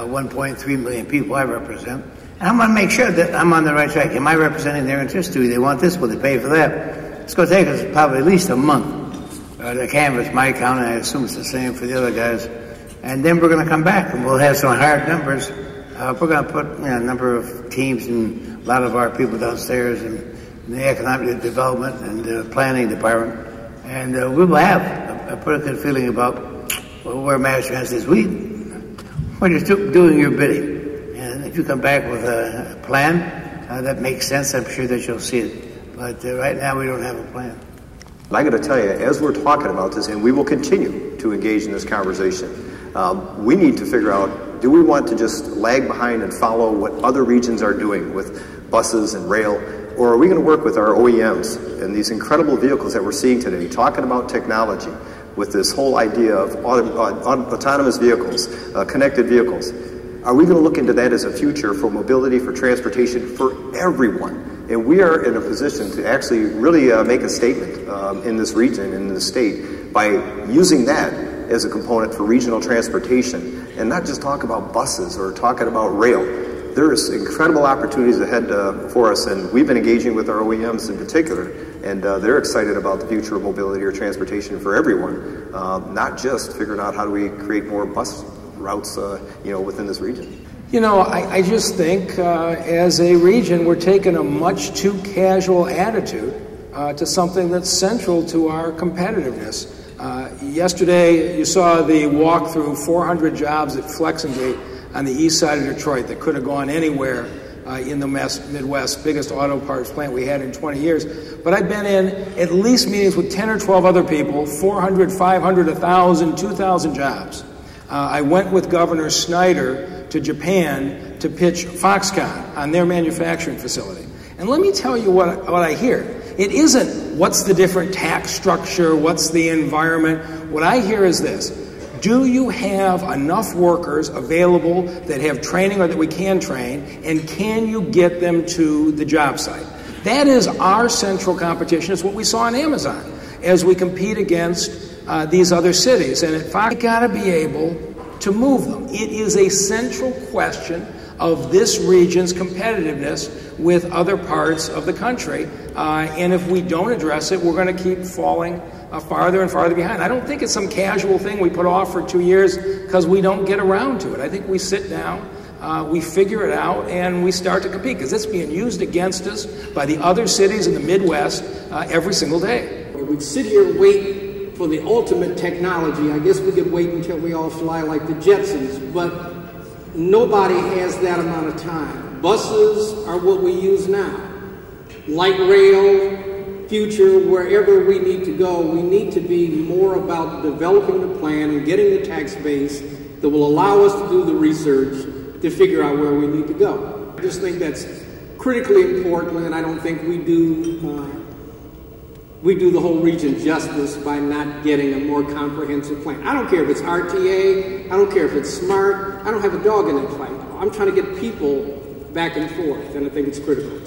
1.3 million people I represent. And I'm going to make sure that I'm on the right track. Am I representing their interests? Do they want this? Will they pay for that? It's going to take us probably at least a month to canvass my count, and I assume it's the same for the other guys. And then we're going to come back, and we'll have some hard numbers. We're going to put a number of teams and a lot of our people downstairs in the economic development and the planning department. And we will have a pretty good feeling about where Mass Transit is. We're just doing your bidding. And if you come back with a plan that makes sense, I'm sure that you'll see it. But right now, we don't have a plan. And I got to tell you, as we're talking about this, and we will continue to engage in this conversation, we need to figure out, do we want to just lag behind and follow what other regions are doing with buses and rail, or are we going to work with our OEMs and these incredible vehicles that we're seeing today, talking about technology with this whole idea of autonomous vehicles, connected vehicles? Are we going to look into that as a future for mobility, for transportation, for everyone? And we are in a position to actually really make a statement in this region, in the state, by using that as a component for regional transportation, and not just talk about buses or talking about rail. There's incredible opportunities ahead for us, and we've been engaging with our OEMs in particular, and they're excited about the future of mobility or transportation for everyone, not just figuring out how do we create more bus routes within this region. You know, I just think as a region, we're taking a much too casual attitude to something that's central to our competitiveness. Yesterday, you saw the walk through 400 jobs at Flexingate on the east side of Detroit that could have gone anywhere in the Midwest, biggest auto parts plant we had in 20 years. But I've been in at least meetings with 10 or 12 other people, 400, 500, 1,000, 2,000 jobs. I went with Governor Snyder to Japan to pitch Foxconn on their manufacturing facility. And let me tell you what I hear. It isn't what's the different tax structure, what's the environment. What I hear is this: do you have enough workers available that have training or that we can train, and can you get them to the job site? That is our central competition. It's what we saw on Amazon as we compete against these other cities. And at Fox, we got to be able to move them. It is a central question of this region's competitiveness with other parts of the country. And if we don't address it, we're going to keep falling farther and farther behind. I don't think it's some casual thing we put off for 2 years because we don't get around to it. I think we sit down, we figure it out, and we start to compete, because it's being used against us by the other cities in the Midwest every single day. We'd sit here and wait for the ultimate technology. I guess we could wait until we all fly like the Jetsons, but nobody has that amount of time. Buses are what we use now. Light rail, future, wherever we need to go, we need to be more about developing the plan and getting the tax base that will allow us to do the research to figure out where we need to go. I just think that's critically important, and I don't think we do the whole region justice by not getting a more comprehensive plan. I don't care if it's RTA, I don't care if it's smart, I don't have a dog in that fight. I'm trying to get people back and forth, and I think it's critical.